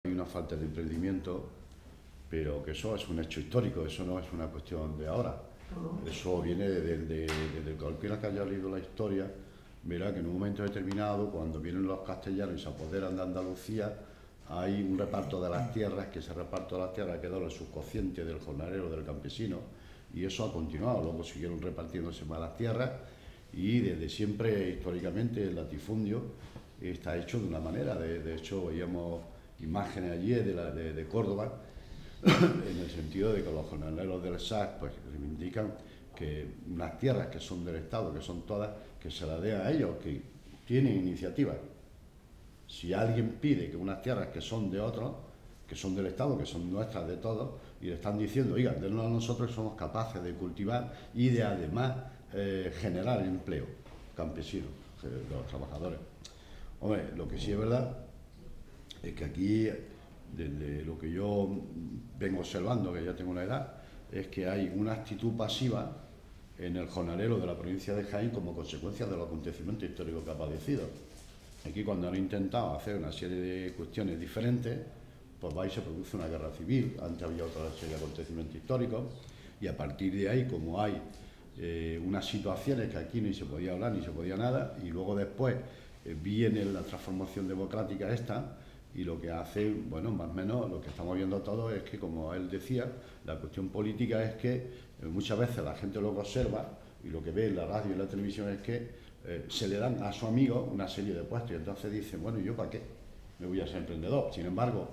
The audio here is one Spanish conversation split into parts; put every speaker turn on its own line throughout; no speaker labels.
Hay una falta de emprendimiento, pero que eso es un hecho histórico, eso no es una cuestión de ahora. Eso viene desde cualquiera que haya leído la historia, verá que en un momento determinado, cuando vienen los castellanos y se apoderan de Andalucía, hay un reparto de las tierras, que ese reparto de las tierras ha quedado en el subconsciente del jornalero, del campesino, y eso ha continuado. Luego siguieron repartiéndose más las tierras, y desde siempre, históricamente, el latifundio está hecho de una manera. De hecho, veíamos imágenes allí de Córdoba, en el sentido de que los jornaleros del SAC pues reivindican que unas tierras que son del Estado, que son todas, que se las den a ellos, que tienen iniciativa. Si alguien pide que unas tierras que son de otros, que son del Estado, que son nuestras de todos, y le están diciendo, oiga, denos a nosotros que somos capaces de cultivar y de además generar empleo campesino, de los trabajadores. Hombre, lo que sí es verdad es que aquí, desde lo que yo vengo observando, que ya tengo una edad, es que hay una actitud pasiva en el jornalero de la provincia de Jaén como consecuencia de los acontecimientos históricos que ha padecido. Aquí, cuando han intentado hacer una serie de cuestiones diferentes, pues va y se produce una guerra civil. Antes había otra serie de acontecimientos históricos, y a partir de ahí, como hay unas situaciones que aquí ni se podía hablar ni se podía nada, y luego después viene la transformación democrática esta, y lo que hace, bueno, más o menos lo que estamos viendo todos es que, como él decía, la cuestión política es que muchas veces la gente lo que observa y lo que ve en la radio y en la televisión es que se le dan a su amigo una serie de puestos, y entonces dicen, bueno, ¿y yo para qué me voy a ser emprendedor? Sin embargo,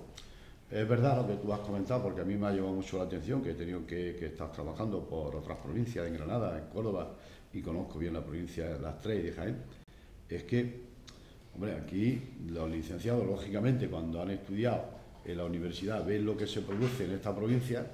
es verdad lo que tú has comentado, porque a mí me ha llamado mucho la atención, que he tenido que estar trabajando por otras provincias, en Granada, en Córdoba, y conozco bien la provincia de las tres y de Jaén. Es que, hombre, aquí los licenciados, lógicamente, cuando han estudiado en la universidad, ven lo que se produce en esta provincia,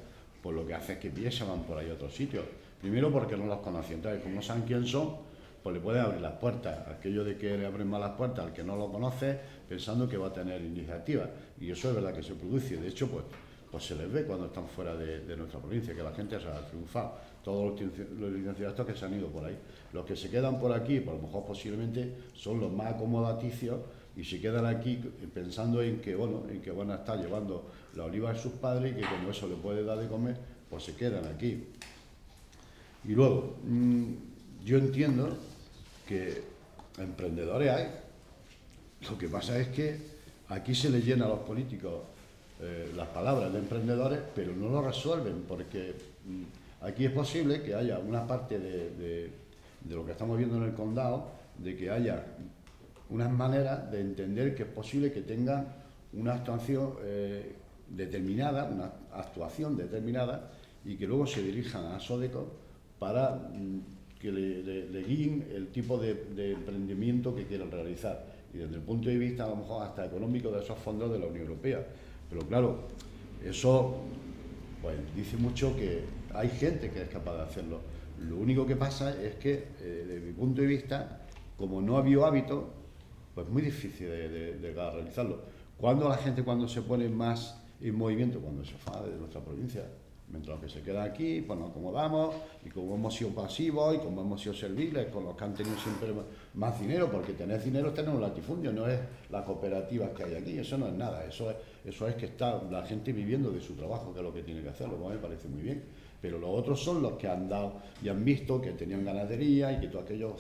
pues lo que hace es que piensan, van por ahí a otros sitios. Primero porque no los conocen, entonces como no saben quién son, pues le pueden abrir las puertas. Aquello de que le abren más las puertas al que no lo conoce, pensando que va a tener iniciativa. Y eso es verdad que se produce. De hecho, pues se les ve cuando están fuera de nuestra provincia, que la gente se ha triunfado. Todos los licenciados que se han ido por ahí. Los que se quedan por aquí, pues a lo mejor posiblemente son los más acomodaticios, y se quedan aquí pensando en que, bueno, van a estar llevando la oliva de sus padres, y que como eso le puede dar de comer, pues se quedan aquí. Y luego, yo entiendo que emprendedores hay. Lo que pasa es que aquí se les llena a los políticos las palabras de emprendedores, pero no lo resuelven, porque aquí es posible que haya una parte de lo que estamos viendo en el condado, de que haya unas maneras de entender que es posible que tengan una actuación determinada, y que luego se dirijan a Sodeco para que le guíen el tipo de emprendimiento que quieran realizar, y desde el punto de vista a lo mejor hasta económico de esos fondos de la Unión Europea. Pero claro, eso pues dice mucho que hay gente que es capaz de hacerlo. Lo único que pasa es que, desde mi punto de vista, como no ha habido hábito, pues es muy difícil de realizarlo. Cuando la gente, cuando se pone más en movimiento, cuando se va de nuestra provincia, mientras que se queda aquí, pues nos acomodamos, y como hemos sido pasivos y como hemos sido serviles, con los que han tenido siempre más dinero, porque tener dinero es tener un latifundio, no es las cooperativas que hay aquí, eso no es nada, eso es que está la gente viviendo de su trabajo, que es lo que tiene que hacer, lo cual me parece muy bien. Pero los otros son los que han dado y han visto que tenían ganadería y que todo aquello.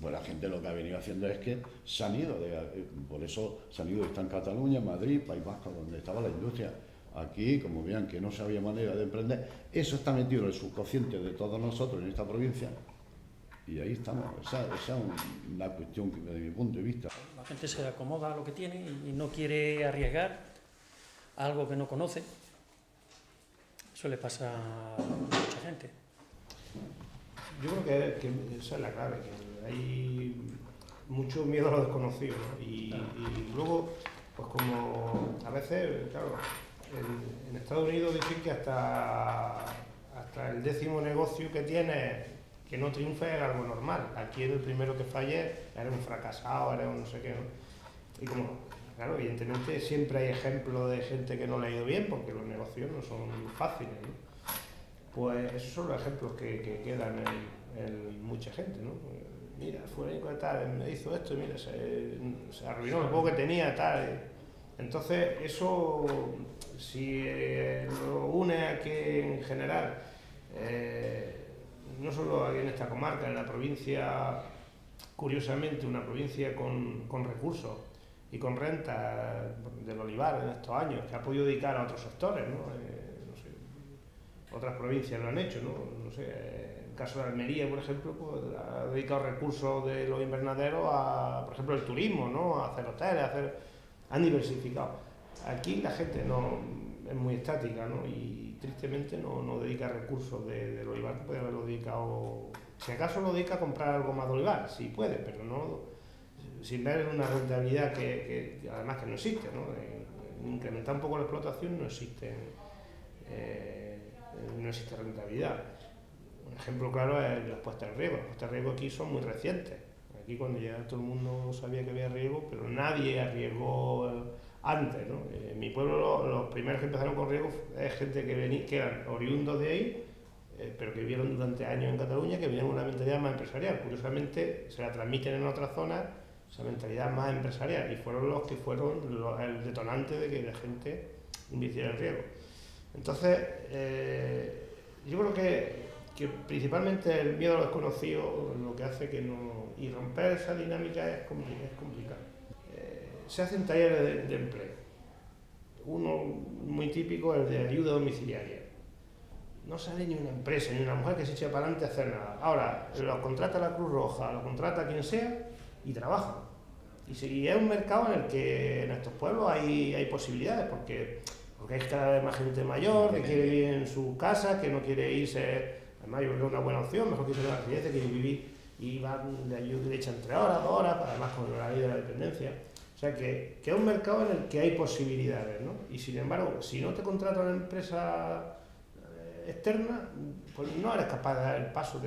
Pues la gente lo que ha venido haciendo es que se han ido, por eso se han ido, está en Cataluña, Madrid, País Vasco, donde estaba la industria. Aquí, como vean que no se había manera de emprender, eso está metido en el subconsciente de todos nosotros en esta provincia, y ahí estamos. Esa es una cuestión que, desde mi punto de vista.
La gente se acomoda a lo que tiene y no quiere arriesgar a algo que no conoce. Eso le pasa a mucha gente.
Yo creo que esa es la clave, que hay mucho miedo a lo desconocido, ¿no? Y luego, pues como a veces, claro, en Estados Unidos dicen que hasta el 10º negocio que tienes que no triunfe es algo normal. Aquí el primero que falle eres un fracasado, eres un no sé qué, ¿no? Y como, claro, evidentemente siempre hay ejemplos de gente que no le ha ido bien, porque los negocios no son fáciles, ¿no? Pues esos son los ejemplos que quedan en mucha gente, ¿no? Mira, fue tal, me hizo esto y mira, se arruinó lo poco que tenía, tal. Entonces, eso, si lo une a que en general, no solo aquí en esta comarca, en la provincia, curiosamente, una provincia con recursos y con renta del olivar en estos años, que ha podido dedicar a otros sectores, ¿no? No sé, otras provincias lo han hecho, no sé, en el caso de Almería, por ejemplo, pues, ha dedicado recursos de los invernaderos a, por ejemplo, el turismo, ¿no? A hacer hoteles, han diversificado. Aquí la gente no es muy estática, ¿no? Y tristemente no dedica recursos del olivar que puede haberlo dedicado. Si acaso lo dedica a comprar algo más de olivar, sí puede, pero no sin ver una rentabilidad que además que no existe, ¿no? Incrementar un poco la explotación no existe rentabilidad. Un ejemplo claro es las puestas en riego. Las puestas en riego aquí son muy recientes. Aquí cuando ya todo el mundo sabía que había riego, pero nadie arriesgó antes, ¿no? En mi pueblo los primeros que empezaron con riego es gente que eran oriundos de ahí, pero que vivieron durante años en Cataluña, que venían una mentalidad más empresarial. Curiosamente se la transmiten en otras zonas esa mentalidad más empresarial y fueron los que fueron el detonante de que la gente invirtiera en riego. Entonces, yo creo que principalmente el miedo a lo desconocido lo que hace que no... y romper esa dinámica es complicado. Se hacen talleres de empleo. Uno muy típico es el de ayuda domiciliaria. No sale ni una empresa, ni una mujer que se eche para adelante a hacer nada. Ahora, lo contrata la Cruz Roja, lo contrata quien sea y trabajan. Y es un mercado en el que en estos pueblos hay posibilidades, porque hay cada vez más gente mayor que quiere vivir en su casa, que no quiere irse. Además, yo creo que es una buena opción, mejor que irse a la residencia, que vivir y van de ayuda, le echan 3 horas, 2 horas, además con la ley de la dependencia. O sea que es un mercado en el que hay posibilidades, ¿no? Y sin embargo, si no te contrata una empresa externa, pues no eres capaz de dar el paso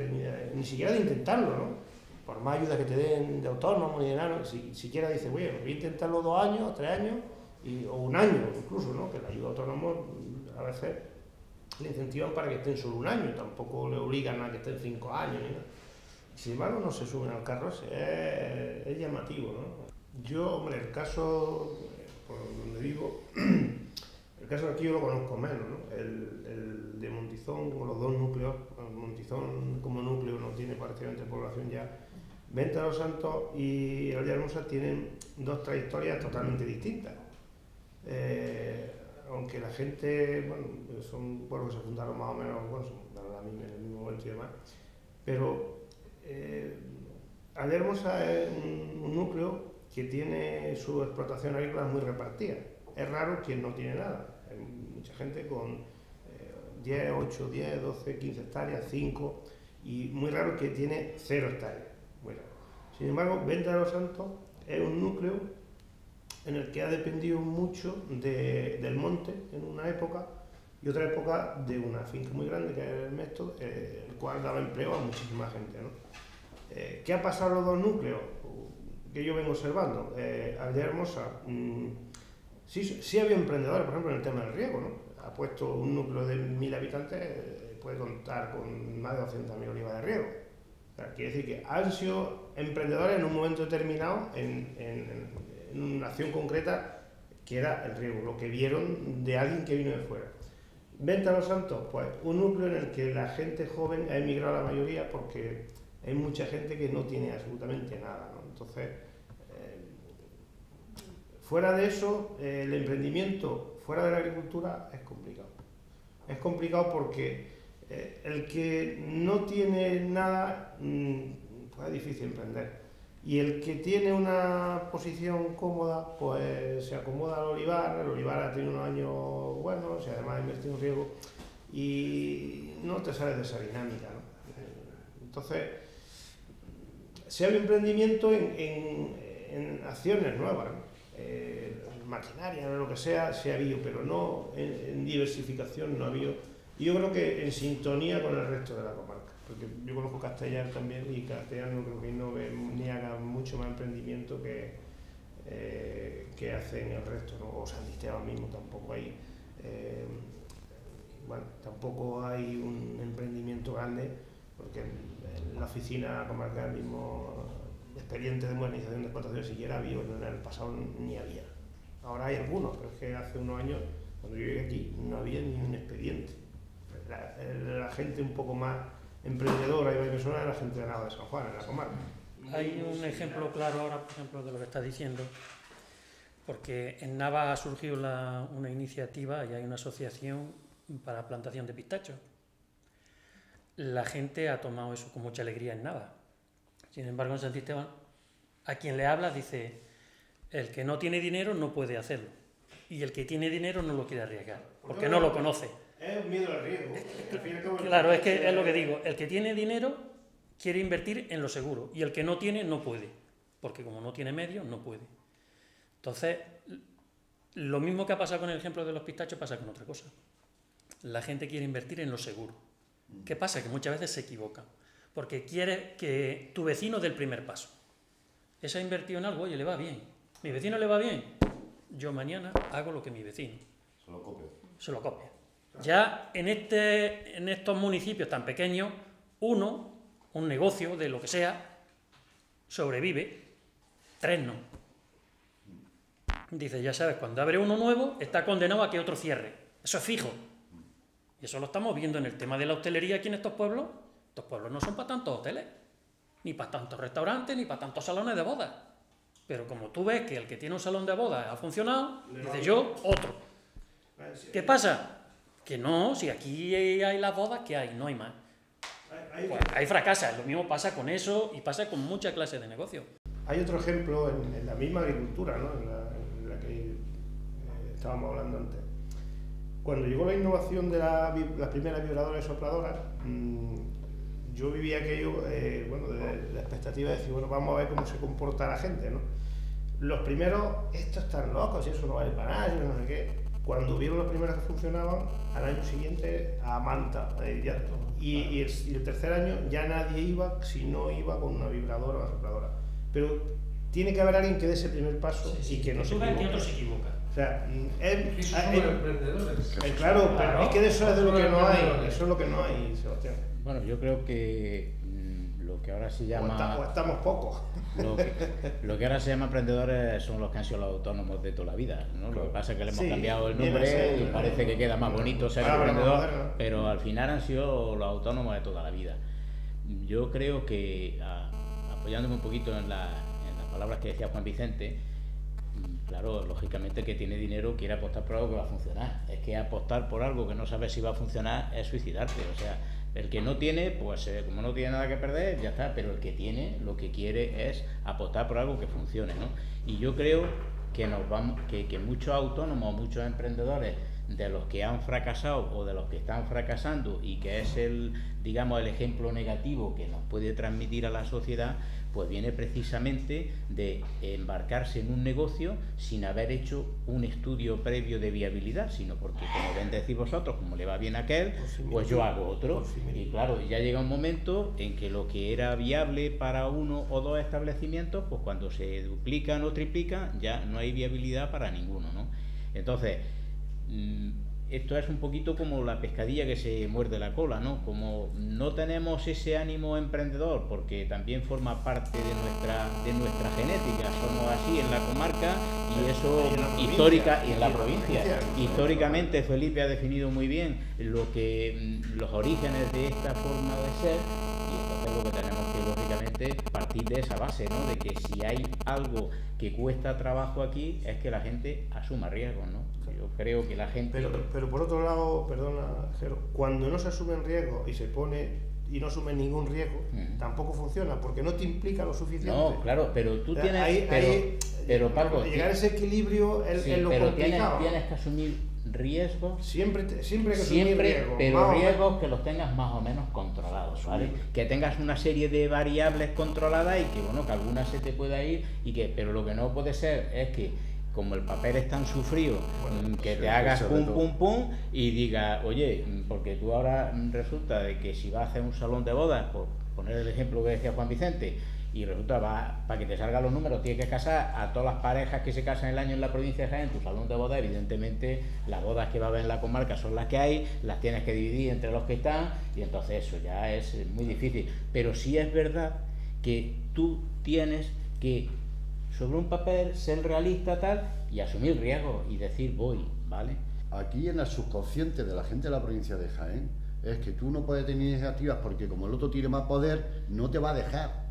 ni siquiera de intentarlo, ¿no? Por más ayuda que te den de autónomo ni de nada, si siquiera dices, oye, voy a intentarlo 2 años, 3 años, o 1 año incluso, ¿no? Que la ayuda autónomo a veces le incentivan para que estén solo 1 año, tampoco le obligan a que estén 5 años, ¿no? Sin embargo, no se suben al carro, es llamativo, ¿no? Yo, hombre, el caso, por donde vivo, el caso de aquí yo lo conozco menos, ¿no? El de Montizón, con los 2 núcleos, Montizón como núcleo no tiene prácticamente población ya. Venta de los Santos y Villahermosa tienen 2 trayectorias totalmente distintas. Aunque la gente, bueno, son pueblos que se fundaron más o menos, bueno, en el mismo momento y demás, pero Villahermosa es un núcleo que tiene su explotación agrícola muy repartida. Es raro quien no tiene nada. Hay mucha gente con 10, 8, 10, 12, 15 hectáreas, 5, y muy raro que tiene 0 hectáreas. Muy raro. Sin embargo, Venta de los Santos es un núcleo en el que ha dependido mucho del monte en una época y otra época de una finca muy grande que es el Mesto, el cual daba empleo a muchísima gente, ¿no? ¿Qué ha pasado a los 2 núcleos? Que yo vengo observando. A Villahermosa sí había emprendedores, por ejemplo, en el tema del riego, ¿no? Ha puesto un núcleo de 1000 habitantes, puede contar con más de 200.000 olivas de riego. O sea, quiere decir que han sido emprendedores en un momento determinado, en una acción concreta, que era el riego, lo que vieron de alguien que vino de fuera. Venta de los Santos, pues un núcleo en el que la gente joven ha emigrado la mayoría porque hay mucha gente que no tiene absolutamente nada, ¿no? Entonces, fuera de eso, el emprendimiento fuera de la agricultura es complicado. Es complicado porque el que no tiene nada, pues es difícil emprender. Y el que tiene una posición cómoda, pues se acomoda al olivar. El olivar ha tenido unos años buenos, y además ha invertido en riego, y no te sales de esa dinámica, ¿no? Entonces, si hay emprendimiento en acciones nuevas, ¿no? Maquinaria, lo que sea, se ha habido, pero no en diversificación no ha habido. Y yo creo que en sintonía con el resto de la comarca, porque yo conozco Castellar también, y Castellar no creo que innove ni haga mucho más emprendimiento que hacen el resto, ¿no? O San Esteban mismo tampoco hay, bueno, tampoco hay un emprendimiento grande, porque en la oficina comarcal mismo expediente de modernización de explotación siquiera había, pero en el pasado ni había. Ahora hay algunos, pero es que hace unos años, cuando yo llegué aquí, no había ni un expediente. La gente un poco más emprendedora y inversora era la gente de Nava de San Juan, en la comarca.
Hay un ejemplo claro ahora, por ejemplo, de lo que estás diciendo, porque en Nava ha surgido una iniciativa y hay una asociación para plantación de pistachos. La gente ha tomado eso con mucha alegría en Nava. Sin embargo, en Santi Esteban, a quien le habla dice, el que no tiene dinero no puede hacerlo, y el que tiene dinero no lo quiere arriesgar, porque no lo conoce.
Es un miedo al riesgo.
Claro, es que es lo que digo, el que tiene dinero quiere invertir en lo seguro, y el que no tiene no puede, porque como no tiene medios, no puede. Entonces, lo mismo que ha pasado con el ejemplo de los pistachos pasa con otra cosa. La gente quiere invertir en lo seguro. ¿Qué pasa? Que muchas veces se equivocan, porque quiere que tu vecino dé el primer paso. Ese ha invertido en algo, oye, le va bien. Mi vecino le va bien, yo mañana hago lo que mi vecino.
Se lo copio.
Se lo copia. Ya en estos municipios tan pequeños, un negocio de lo que sea, sobrevive, 3 no. Dice, ya sabes, cuando abre uno nuevo, está condenado a que otro cierre. Eso es fijo. Y eso lo estamos viendo en el tema de la hostelería aquí en estos pueblos. Estos pueblos no son para tantos hoteles, ni para tantos restaurantes, ni para tantos salones de bodas. Pero como tú ves que el que tiene un salón de bodas ha funcionado, dice yo, otro. ¿Qué pasa? Que no, si aquí hay las bodas, ¿qué hay? No hay más. Pues hay fracasa. Lo mismo pasa con eso y pasa con muchas clases de negocio.
Hay otro ejemplo en la misma agricultura, ¿no? en la que estábamos hablando antes. Cuando llegó la innovación de las primeras vibradoras y sopladoras, yo vivía aquello, de la expectativa de decir, bueno, vamos a ver cómo se comporta la gente, ¿no? Los primeros, estos están locos, y eso no vale para nada, y no sé qué. Cuando vieron los primeros que funcionaban, al año siguiente a manta, y el tercer año ya nadie iba si no iba con una vibradora o una sopladora. Pero tiene que haber alguien que dé ese primer paso y que no se equivoque.
Que otro se equivoca.
O sea,
emprendedores.
Claro, pero es que de eso es de lo que no hay, eso es lo que no hay, Sebastián.
Bueno, yo creo que lo que ahora se llama...
O estamos pocos.
Lo que ahora se llama emprendedores son los que han sido los autónomos de toda la vida, ¿no? Lo que pasa es que le hemos cambiado el nombre y parece que queda más bonito ser emprendedor, pero al final han sido los autónomos de toda la vida. Yo creo que, apoyándome un poquito en las palabras que decía Juan Vicente, claro, lógicamente que tiene dinero quiere apostar por algo que va a funcionar. Es que apostar por algo que no sabes si va a funcionar es suicidarte. O sea, el que no tiene, pues como no tiene nada que perder, ya está. Pero el que tiene, lo que quiere es apostar por algo que funcione, ¿no? Y yo creo que que muchos autónomos, muchos emprendedores de los que han fracasado o de los que están fracasando y que es el ejemplo negativo que nos puede transmitir a la sociedad, pues viene precisamente de embarcarse en un negocio sin haber hecho un estudio previo de viabilidad, sino porque, como bien decís vosotros, como le va bien a aquel, pues yo hago otro. Y claro, ya llega un momento en que lo que era viable para uno o dos establecimientos, pues cuando se duplican o triplican, ya no hay viabilidad para ninguno, ¿no? Entonces, esto es un poquito como la pescadilla que se muerde la cola, ¿no? Como no tenemos ese ánimo emprendedor, porque también forma parte de nuestra genética, somos así en la comarca y eso histórica y en la provincia. Históricamente Felipe ha definido muy bien los orígenes de esta forma de ser, y entonces lo que tenemos que lógicamente partir de esa base, ¿no? De que si hay algo que cuesta trabajo aquí es que la gente asuma riesgos, ¿no? Yo creo que la gente...
Pero por otro lado, perdona, Jero, cuando no se asumen riesgos y se pone y no asumen ningún riesgo, tampoco funciona, porque no te implica lo suficiente.
No, claro, pero tú tienes... pero Paco,
llegar a ese equilibrio es lo complicado.
Tienes que asumir riesgos.
Siempre hay que asumir riesgos.
Pero riesgos que los tengas más o menos controlados, ¿vale? Que tengas una serie de variables controladas y que, bueno, que alguna se te pueda ir pero lo que no puede ser es que, como el papel es tan sufrido, que te hagas pum y digas, oye, porque tú ahora resulta de que si vas a hacer un salón de bodas, por poner el ejemplo que decía Juan Vicente, y resulta, para que te salgan los números, tienes que casar a todas las parejas que se casan el año en la provincia de Jaén, en tu salón de bodas, evidentemente las bodas que va a haber en la comarca son las que hay, las tienes que dividir entre los que están, y entonces eso ya es muy difícil. Pero sí es verdad que tú tienes que sobre un papel, ser realista tal y asumir riesgos y decir voy, ¿vale?
Aquí en el subconsciente de la gente de la provincia de Jaén es que tú no puedes tener iniciativas porque como el otro tiene más poder, no te va a dejar.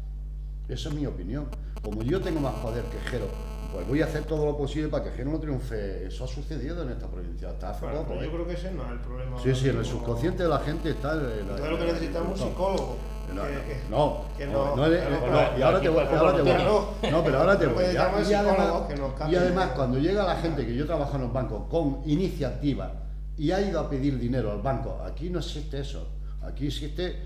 Esa es mi opinión. Como yo tengo más poder que Jero, pues voy a hacer todo lo posible para que Jero no triunfe. Eso ha sucedido en esta provincia hasta hace poco.
Yo creo que ese no es el problema.
Sí, en el subconsciente de la gente está...
Entonces lo que necesitamos es un psicólogo.
Y ahora te voy. No, pero ahora te voy. Y además, cuando llega la gente que yo trabajo en los bancos con iniciativa y ha ido a pedir dinero al banco, aquí no existe eso. Aquí existe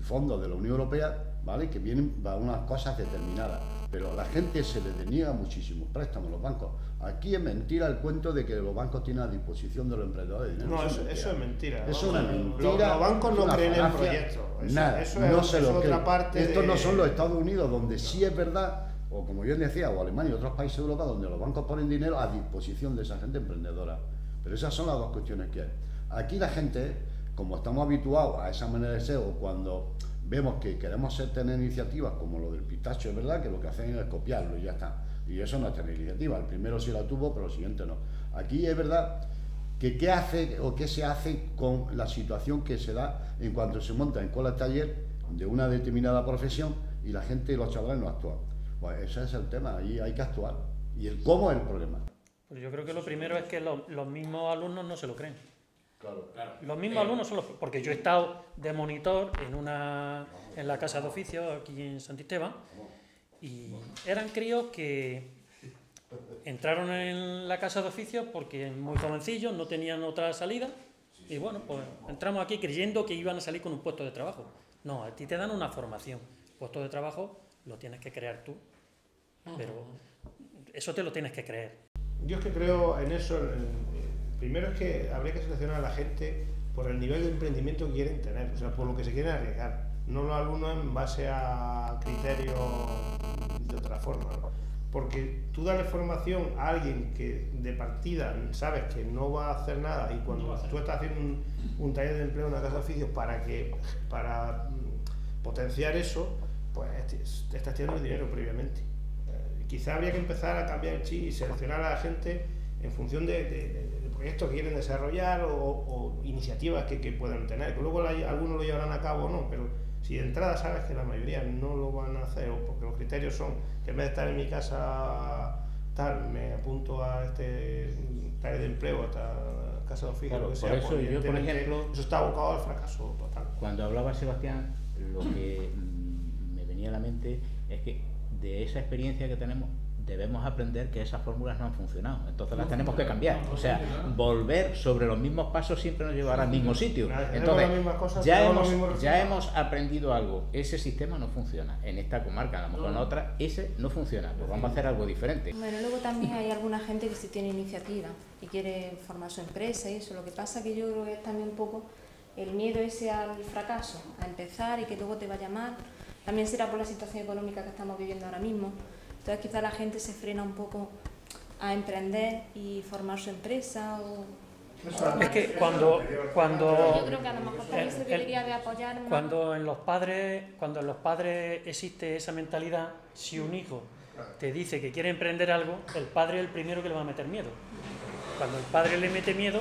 fondos de la Unión Europea, ¿vale?, que vienen para unas cosas determinadas. Pero a la gente se le deniega muchísimos préstamos a los bancos. Aquí es mentira el cuento de que los bancos tienen a disposición de los emprendedores dinero.
No, eso es mentira.
Eso es una mentira.
Los bancos no creen en proyectos.
Nada,
eso
no
es
se lo
otra
creen.
parte.
Estos no son los Estados Unidos, donde sí es verdad, o como yo decía, o Alemania y otros países de Europa, donde los bancos ponen dinero a disposición de esa gente emprendedora. Pero esas son las dos cuestiones que hay. Aquí la gente, como estamos habituados a esa manera de ser, o cuando vemos que queremos tener iniciativas como lo del pistacho, es verdad que lo que hacen es copiarlo y ya está. Y eso no es tener iniciativa. El primero sí la tuvo, pero el siguiente no. Aquí es verdad que qué hace o qué se hace con la situación que se da en cuanto se monta en cola taller de una determinada profesión y la gente y los chavales no actúan. Pues ese es el tema, ahí hay que actuar. Y el cómo es el problema.
Pues yo creo que lo primero es que los mismos alumnos no se lo creen.
Claro.
Los mismos alumnos son los... Porque yo he estado de monitor en la casa de oficio aquí en Santisteban y eran críos que entraron en la casa de oficio porque muy jovencillos, no tenían otra salida y bueno, pues entramos aquí creyendo que iban a salir con un puesto de trabajo. No, a ti te dan una formación. El puesto de trabajo lo tienes que crear tú, pero eso te lo tienes que creer.
Yo es que creo en eso. Primero es que habría que seleccionar a la gente por el nivel de emprendimiento que quieren tener, o sea, por lo que se quieren arriesgar, no los alumnos en base a criterios de otra forma, ¿no? Porque tú darle formación a alguien que de partida sabes que no va a hacer nada y cuando tú estás haciendo un taller de empleo en una casa de oficios para potenciar eso, pues te estás tirando el dinero previamente. Quizá habría que empezar a cambiar el chip y seleccionar a la gente en función de proyectos que quieren desarrollar o iniciativas que puedan tener, que luego algunos lo llevarán a cabo o no, pero si de entrada sabes que la mayoría no lo van a hacer, o porque los criterios son que en vez de estar en mi casa tal, me apunto a este taller de empleo, a esta casa de oficio,
claro,
lo que sea,
por eso
pues,
yo, por ejemplo,
eso está abocado al fracaso total.
Cuando hablaba Sebastián, lo que me venía a la mente es que de esa experiencia que tenemos debemos aprender que esas fórmulas no han funcionado, entonces las tenemos que cambiar, o sea, volver sobre los mismos pasos siempre nos llevará al mismo sitio. Entonces ya hemos aprendido algo, ese sistema no funciona en esta comarca, a lo mejor en otra ese no funciona, pues vamos a hacer algo diferente.
Bueno, luego también hay alguna gente que sí tiene iniciativa y quiere formar su empresa y eso, lo que pasa que yo creo que es también un poco el miedo ese al fracaso, a empezar y que luego te vaya mal, también será por la situación económica que estamos viviendo ahora mismo. Entonces quizá la gente se frena un poco a emprender y formar su empresa
es que cuando
yo creo que a lo mejor también se debería de apoyar más.
Cuando en los padres existe esa mentalidad, si un hijo te dice que quiere emprender algo, el padre es el primero que le va a meter miedo. Cuando el padre le mete miedo,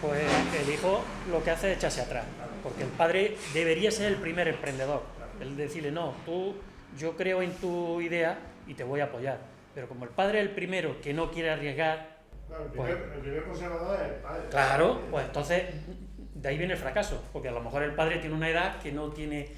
pues el hijo lo que hace es echarse atrás, porque el padre debería ser el primer emprendedor, el decirle no, yo creo en tu idea y te voy a apoyar, pero como el padre es el primero que no quiere arriesgar,
claro, el primer conservador es el padre.
Claro, pues entonces de ahí viene el fracaso, porque a lo mejor el padre tiene una edad que no quiere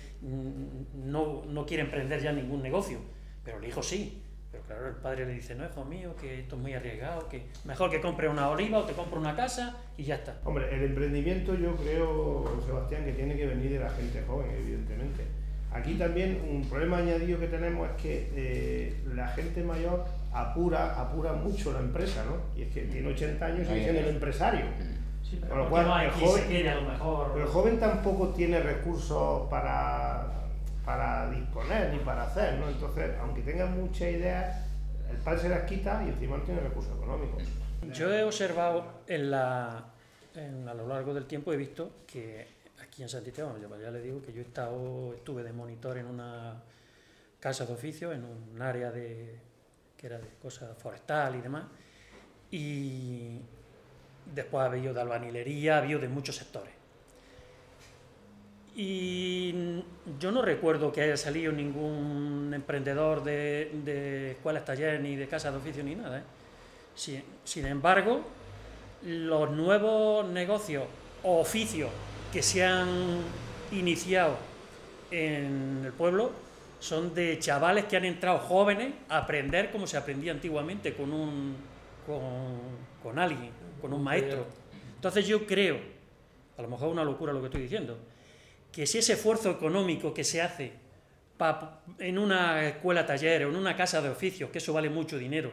emprender ya ningún negocio, pero el hijo sí. Pero claro, el padre le dice, no, hijo mío, que esto es muy arriesgado, que mejor que compre una oliva o te compre una casa y ya está.
Hombre, el emprendimiento yo creo, Sebastián, que tiene que venir de la gente joven, evidentemente. Aquí también un problema añadido que tenemos es que la gente mayor apura mucho la empresa, ¿no? Y es que tiene 80 años y sigue siendo el empresario.
Sí,
con lo cual,
el
joven tampoco tiene recursos para disponer ni para hacer, ¿no? Entonces, aunque tenga muchas ideas, el padre se las quita y encima no tiene recursos económicos.
Yo he observado a lo largo del tiempo, he visto que aquí en Santisteban, ya le digo que yo estuve de monitor en una casa de oficio, en un área de que era de cosas forestal y demás, y después ha habido de albañilería, ha habido de muchos sectores. Y yo no recuerdo que haya salido ningún emprendedor de escuelas, talleres, ni de casas de oficio, ni nada, ¿eh? Sin embargo, los nuevos negocios o oficios que se han iniciado en el pueblo son de chavales que han entrado jóvenes a aprender como se aprendía antiguamente con alguien, con un maestro. Entonces yo creo, a lo mejor es una locura lo que estoy diciendo, que si ese esfuerzo económico que se hace en una escuela taller o en una casa de oficios, que eso vale mucho dinero,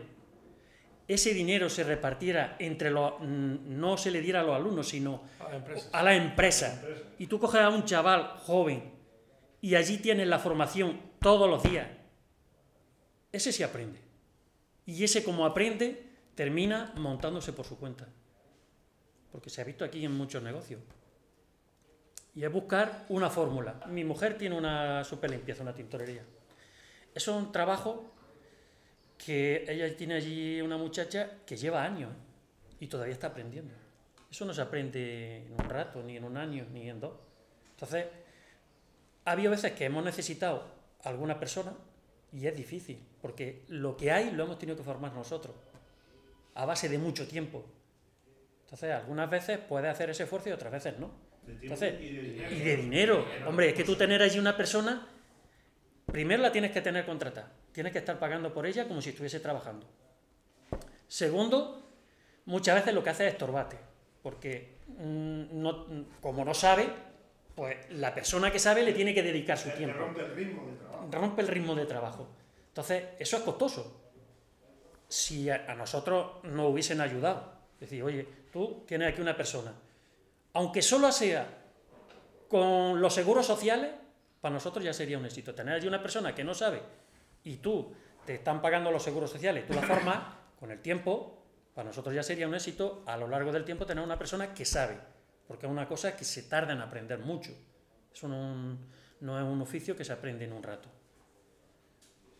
ese dinero se repartiera entre los, no se le diera a los alumnos, sino a la empresa. Y tú coges a un chaval joven y allí tienes la formación todos los días, ese sí aprende. Y ese, como aprende, termina montándose por su cuenta. Porque se ha visto aquí en muchos negocios. Y es buscar una fórmula. Mi mujer tiene una super limpieza, una tintorería. Eso es un trabajo que ella tiene allí, una muchacha que lleva años, ¿eh? Y todavía está aprendiendo. Eso no se aprende en un rato, ni en un año, ni en 2. Entonces, ha habido veces que hemos necesitado a alguna persona y es difícil, porque lo que hay lo hemos tenido que formar nosotros, a base de mucho tiempo. Entonces, algunas veces puedes hacer ese esfuerzo y otras veces no. Entonces, y de dinero. Hombre, es que tú tener allí una persona, primero la tienes que tener contratada, tienes que estar pagando por ella como si estuviese trabajando. Segundo, muchas veces lo que hace es estorbarte, porque como no sabe, pues la persona que sabe le tiene que dedicar su tiempo.
Rompe el ritmo de trabajo.
Rompe el ritmo de trabajo. Entonces, eso es costoso. Si a nosotros nos hubiesen ayudado, es decir, oye, tú tienes aquí una persona, aunque solo sea con los seguros sociales, para nosotros ya sería un éxito. Tener allí una persona que no sabe y tú te están pagando los seguros sociales, tú la formas con el tiempo, para nosotros ya sería un éxito a lo largo del tiempo tener una persona que sabe, porque es una cosa que se tarda en aprender mucho. Eso no es un oficio que se aprende en un rato.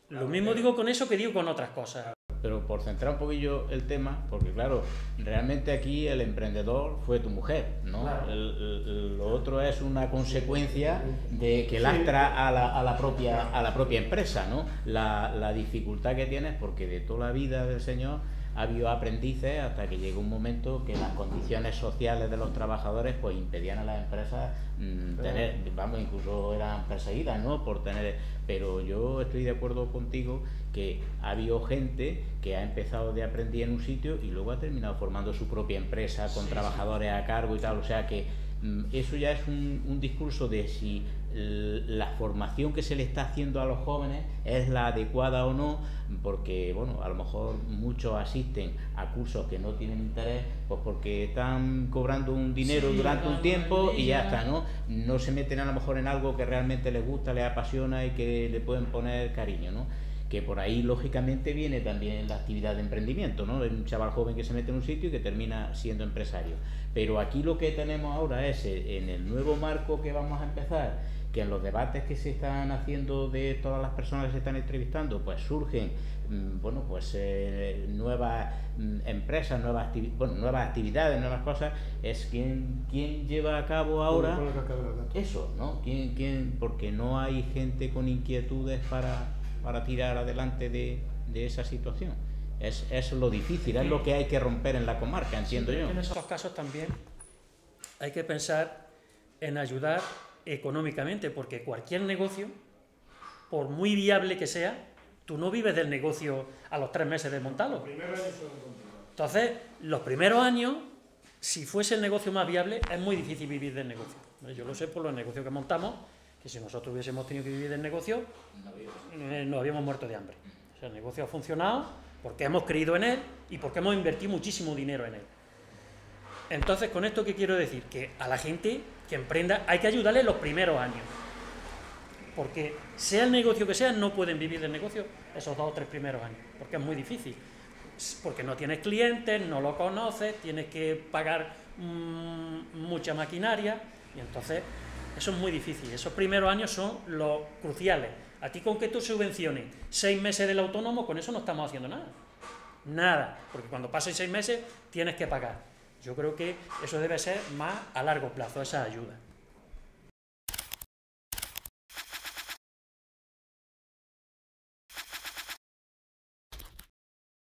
Lo mismo digo con eso que digo con otras cosas.
Pero por centrar un poquillo el tema, porque claro, realmente aquí el emprendedor fue tu mujer, ¿no? Claro. Lo otro es una consecuencia de que lastra a la propia empresa, ¿no? La dificultad que tienes, porque de toda la vida del señor ha habido aprendices hasta que llegó un momento que las condiciones sociales de los trabajadores pues impedían a las empresas tener, vamos, incluso eran perseguidas, ¿no? Por tener, pero yo estoy de acuerdo contigo que ha habido gente que ha empezado de aprendiz en un sitio y luego ha terminado formando su propia empresa con trabajadores a cargo y tal, o sea que eso ya es un discurso de si la formación que se le está haciendo a los jóvenes es la adecuada o no, porque bueno, a lo mejor muchos asisten a cursos que no tienen interés, pues porque están cobrando un dinero durante un tiempo y ya está, ¿no? No se meten a lo mejor en algo que realmente les gusta, les apasiona y que le pueden poner cariño, ¿no? Que por ahí lógicamente viene también la actividad de emprendimiento, ¿no? Es un chaval joven que se mete en un sitio y que termina siendo empresario. Pero aquí lo que tenemos ahora es, en el nuevo marco que vamos a empezar, que en los debates que se están haciendo de todas las personas que se están entrevistando, pues surgen, bueno, pues nuevas empresas, nuevas actividades, nuevas cosas, es quién lleva a cabo ahora eso, ¿no? Porque no hay gente con inquietudes para tirar adelante de esa situación. Es lo difícil, es lo que hay que romper en la comarca, entiendo yo.
En esos casos también hay que pensar en ayudar económicamente, porque cualquier negocio, por muy viable que sea, tú no vives del negocio a los 3 meses de montarlo. Entonces, los primeros años, si fuese el negocio más viable, es muy difícil vivir del negocio. Yo lo sé por los negocios que montamos, que si nosotros hubiésemos tenido que vivir del negocio, nos habíamos muerto de hambre. O sea, el negocio ha funcionado porque hemos creído en él y porque hemos invertido muchísimo dinero en él. Entonces, con esto, ¿qué quiero decir? Que a la gente que emprenda hay que ayudarle los primeros años. Porque sea el negocio que sea, no pueden vivir del negocio esos 2 o 3 primeros años, porque es muy difícil. Porque no tienes clientes, no lo conoces, tienes que pagar mucha maquinaria, y entonces eso es muy difícil. Esos primeros años son los cruciales. A ti con que tú subvenciones 6 meses del autónomo, con eso no estamos haciendo nada. Nada, porque cuando pasen 6 meses tienes que pagar. Yo creo que eso debe ser más a largo plazo, esa ayuda.